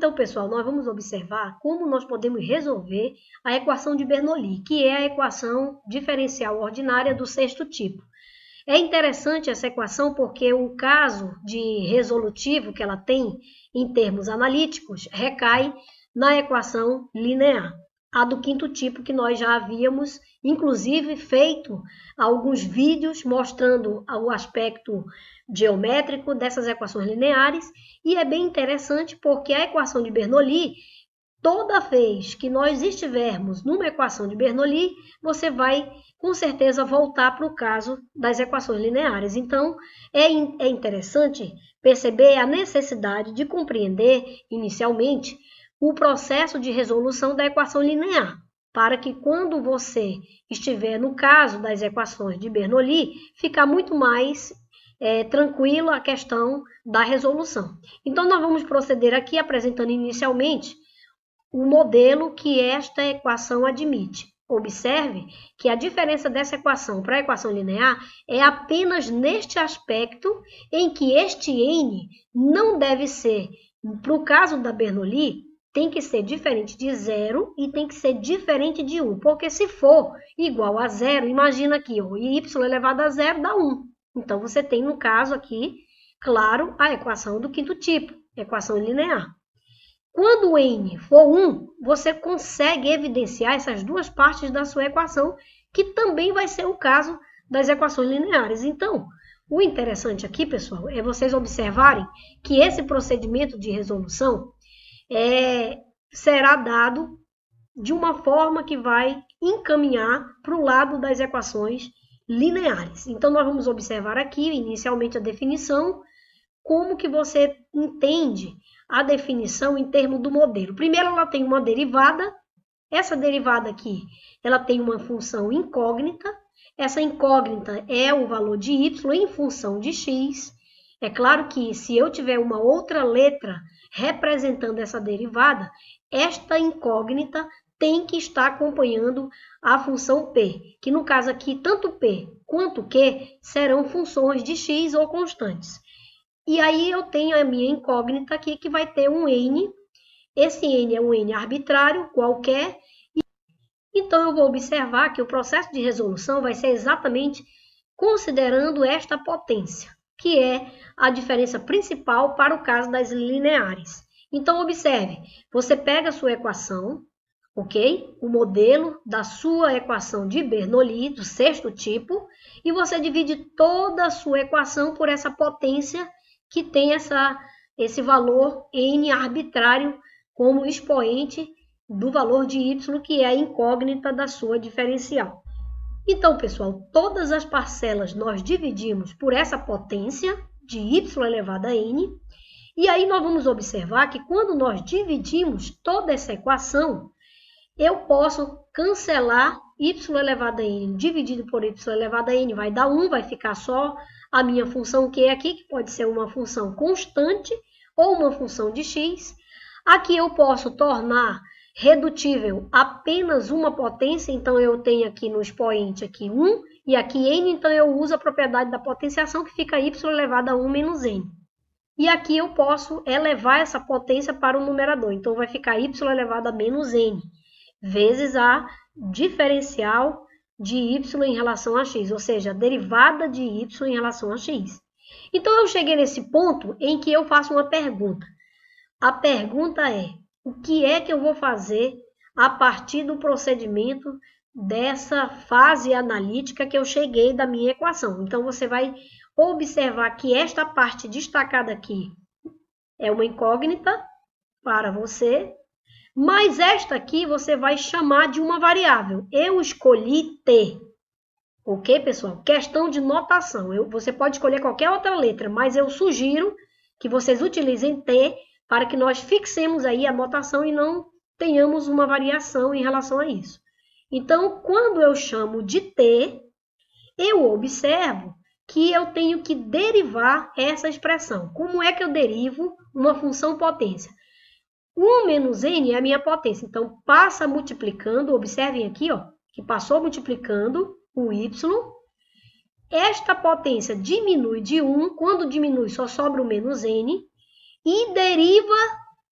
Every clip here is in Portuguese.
Então, pessoal, nós vamos observar como nós podemos resolver a equação de Bernoulli, que é a equação diferencial ordinária do sexto tipo. É interessante essa equação porque o caso de resolutivo que ela tem em termos analíticos recai na equação linear, a do quinto tipo, que nós já havíamos, inclusive, feito alguns vídeos mostrando o aspecto geométrico dessas equações lineares, e é bem interessante porque a equação de Bernoulli, toda vez que nós estivermos numa equação de Bernoulli, você vai, com certeza, voltar para o caso das equações lineares. Então, é interessante perceber a necessidade de compreender, inicialmente, o processo de resolução da equação linear, para que quando você estiver no caso das equações de Bernoulli, ficar muito mais tranquilo a questão da resolução. Então, nós vamos proceder aqui apresentando inicialmente o modelo que esta equação admite. Observe que a diferença dessa equação para a equação linear é apenas neste aspecto em que este n não deve ser, para o caso da Bernoulli, tem que ser diferente de 0 e tem que ser diferente de 1, porque se for igual a 0, imagina aqui, y elevado a 0 dá 1. Então, você tem, no caso aqui, claro, a equação do quinto tipo, equação linear. Quando o n for 1, você consegue evidenciar essas duas partes da sua equação, que também vai ser o caso das equações lineares. Então, o interessante aqui, pessoal, é vocês observarem que esse procedimento de resolução será dado de uma forma que vai encaminhar para o lado das equações lineares. Então, nós vamos observar aqui, inicialmente, a definição, como que você entende a definição em termos do modelo. Primeiro, ela tem uma derivada. Essa derivada aqui, ela tem uma função incógnita. Essa incógnita é o valor de y em função de x. É claro que se eu tiver uma outra letra representando essa derivada, esta incógnita tem que estar acompanhando a função p, que no caso aqui, tanto p quanto q serão funções de x ou constantes. E aí eu tenho a minha incógnita aqui, que vai ter um n. Esse n é um n arbitrário, qualquer. Então, eu vou observar que o processo de resolução vai ser exatamente considerando esta potência, que é a diferença principal para o caso das lineares. Então, observe, você pega a sua equação, ok? O modelo da sua equação de Bernoulli, do sexto tipo, e você divide toda a sua equação por essa potência que tem esse valor n arbitrário como expoente do valor de y, que é a incógnita da sua diferencial. Então, pessoal, todas as parcelas nós dividimos por essa potência de y elevado a n, e aí nós vamos observar que quando nós dividimos toda essa equação, eu posso cancelar y elevado a n dividido por y elevado a n, vai dar 1, vai ficar só a minha função q aqui, que pode ser uma função constante ou uma função de x. Aqui eu posso tornar redutível apenas uma potência, então eu tenho aqui no expoente aqui 1 e aqui n, então eu uso a propriedade da potenciação, que fica y elevado a 1 menos n. E aqui eu posso elevar essa potência para o numerador, então vai ficar y elevado a menos n, vezes a diferencial de y em relação a x, ou seja, a derivada de y em relação a x. Então, eu cheguei nesse ponto em que eu faço uma pergunta. A pergunta é, o que é que eu vou fazer a partir do procedimento dessa fase analítica que eu cheguei da minha equação? Então, você vai observar que esta parte destacada aqui é uma incógnita para você, mas esta aqui você vai chamar de uma variável. Eu escolhi t. Ok, pessoal? Questão de notação. Você pode escolher qualquer outra letra, mas eu sugiro que vocês utilizem t para que nós fixemos aí a notação e não tenhamos uma variação em relação a isso. Então, quando eu chamo de t, eu observo que eu tenho que derivar essa expressão. Como é que eu derivo uma função potência? 1 menos n é a minha potência, então passa multiplicando, observem aqui, ó, que passou multiplicando o y. Esta potência diminui de 1, quando diminui só sobra o menos n, e deriva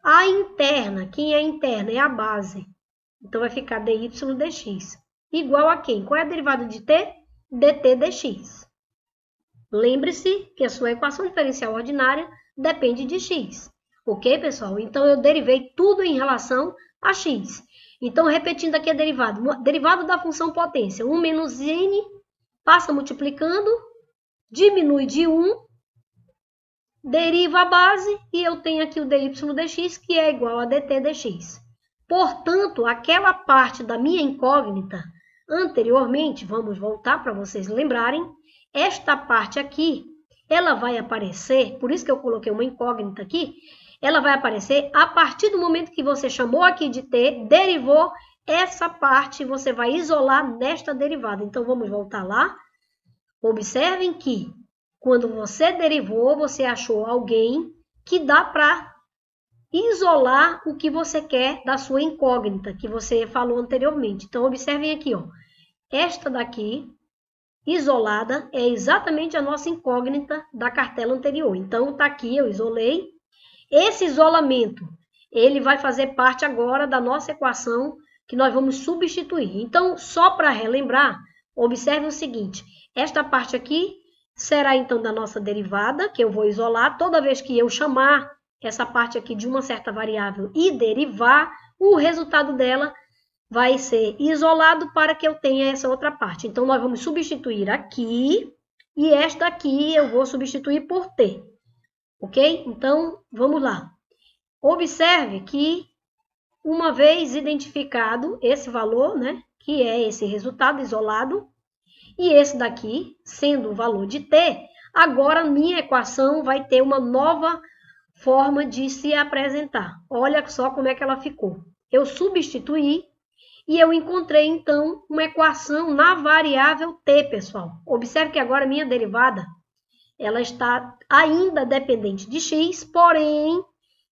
A interna, quem é interna? É a base. Então, vai ficar dy dx. Igual a quem? Qual é a derivada de t? dt dx. Lembre-se que a sua equação diferencial ordinária depende de x. Ok, pessoal? Então, eu derivei tudo em relação a x. Então, repetindo aqui a derivada. Derivada da função potência. 1 menos n, passa multiplicando, diminui de 1, deriva a base, e eu tenho aqui o dy dx, que é igual a dt dx. Portanto, aquela parte da minha incógnita, anteriormente, vamos voltar para vocês lembrarem, esta parte aqui, ela vai aparecer, por isso que eu coloquei uma incógnita aqui, ela vai aparecer a partir do momento que você chamou aqui de t, derivou essa parte, você vai isolar nesta derivada. Então, vamos voltar lá. Observem que, quando você derivou, você achou alguém que dá para isolar o que você quer da sua incógnita, que você falou anteriormente. Então, observem aqui, ó. Esta daqui, isolada, é exatamente a nossa incógnita da cartela anterior. Então, tá aqui, eu isolei. Esse isolamento, ele vai fazer parte agora da nossa equação que nós vamos substituir. Então, só para relembrar, observe o seguinte. Esta parte aqui será, então, da nossa derivada, que eu vou isolar. Toda vez que eu chamar essa parte aqui de uma certa variável e derivar, o resultado dela vai ser isolado para que eu tenha essa outra parte. Então, nós vamos substituir aqui, e esta aqui eu vou substituir por t. Ok? Então, vamos lá. Observe que, uma vez identificado esse valor, né, que é esse resultado isolado, e esse daqui, sendo o valor de t, agora minha equação vai ter uma nova forma de se apresentar. Olha só como é que ela ficou. Eu substituí e eu encontrei, então, uma equação na variável t, pessoal. Observe que agora minha derivada, ela está ainda dependente de x, porém,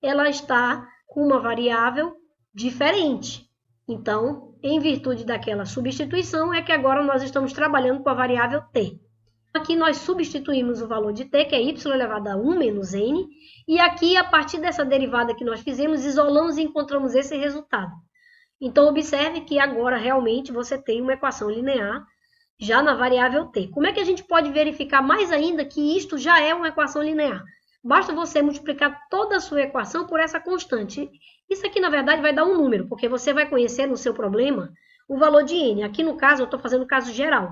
ela está com uma variável diferente. Então, em virtude daquela substituição, é que agora nós estamos trabalhando com a variável t. Aqui nós substituímos o valor de t, que é y elevado a 1 menos n, e aqui, a partir dessa derivada que nós fizemos, isolamos e encontramos esse resultado. Então, observe que agora realmente você tem uma equação linear já na variável t. Como é que a gente pode verificar mais ainda que isto já é uma equação linear? Basta você multiplicar toda a sua equação por essa constante. Isso aqui, na verdade, vai dar um número, porque você vai conhecer no seu problema o valor de n. Aqui, no caso, eu estou fazendo o caso geral.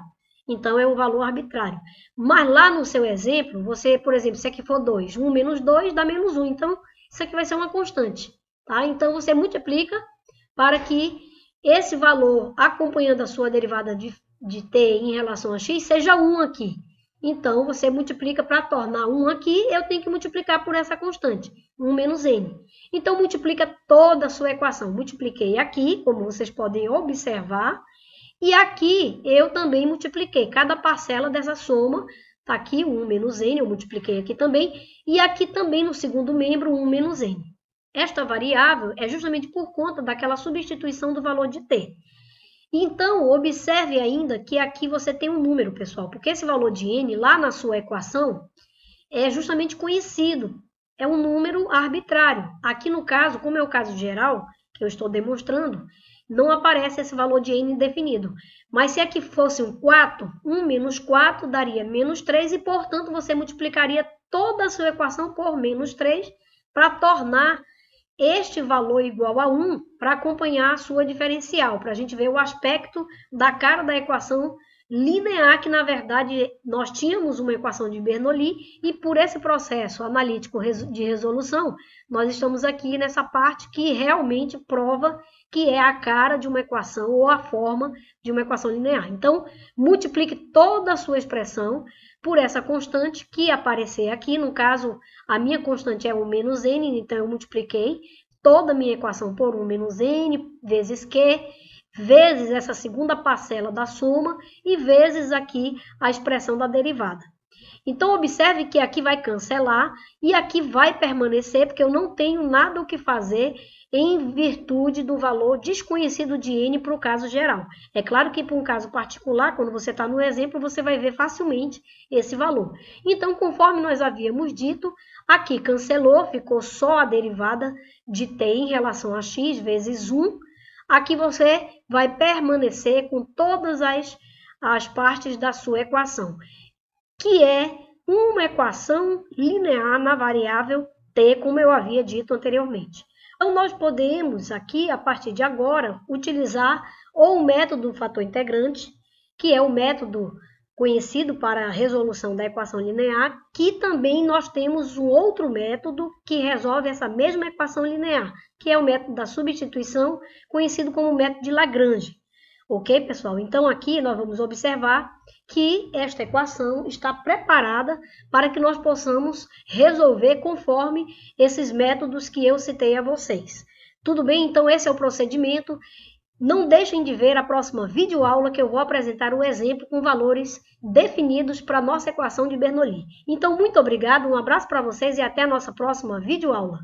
Então, é um valor arbitrário. Mas lá no seu exemplo, você, por exemplo, se aqui for 2, 1 menos 2 dá menos 1. Então, isso aqui vai ser uma constante. Tá? Então, você multiplica para que esse valor, acompanhando a sua derivada de t em relação a x, seja 1 aqui. Então, você multiplica para tornar 1 aqui, eu tenho que multiplicar por essa constante, 1 menos n. Então, multiplica toda a sua equação. Multipliquei aqui, como vocês podem observar, e aqui eu também multipliquei. Cada parcela dessa soma, está aqui 1 menos n, eu multipliquei aqui também, e aqui também no segundo membro, 1 menos n. Esta variável é justamente por conta daquela substituição do valor de t. Então, observe ainda que aqui você tem um número, pessoal, porque esse valor de n, lá na sua equação, é justamente conhecido. É um número arbitrário. Aqui no caso, como é o caso geral, que eu estou demonstrando, não aparece esse valor de n definido. Mas se aqui fosse um 4, 1 menos 4 daria menos 3 e, portanto, você multiplicaria toda a sua equação por menos 3 para tornar este valor igual a 1 para acompanhar a sua diferencial, para a gente ver o aspecto da cara da equação linear, que na verdade nós tínhamos uma equação de Bernoulli e por esse processo analítico de resolução, nós estamos aqui nessa parte que realmente prova que é a cara de uma equação ou a forma de uma equação linear. Então, multiplique toda a sua expressão por essa constante que aparecer aqui. No caso, a minha constante é 1 menos n, então eu multipliquei toda a minha equação por 1 menos n vezes q, vezes essa segunda parcela da soma e vezes aqui a expressão da derivada. Então, observe que aqui vai cancelar e aqui vai permanecer, porque eu não tenho nada o que fazer em virtude do valor desconhecido de N para o caso geral. É claro que para um caso particular, quando você está no exemplo, você vai ver facilmente esse valor. Então, conforme nós havíamos dito, aqui cancelou, ficou só a derivada de t em relação a x vezes 1. Aqui você vai permanecer com todas as partes da sua equação, que é uma equação linear na variável t, como eu havia dito anteriormente. Então, nós podemos aqui, a partir de agora, utilizar ou o método do fator integrante, que é o método conhecido para a resolução da equação linear, que também nós temos um outro método que resolve essa mesma equação linear, que é o método da substituição, conhecido como método de Lagrange. Ok, pessoal? Então, aqui nós vamos observar que esta equação está preparada para que nós possamos resolver conforme esses métodos que eu citei a vocês. Tudo bem? Então, esse é o procedimento. Não deixem de ver a próxima videoaula que eu vou apresentar o exemplo com valores definidos para a nossa equação de Bernoulli. Então, muito obrigado, um abraço para vocês e até a nossa próxima videoaula.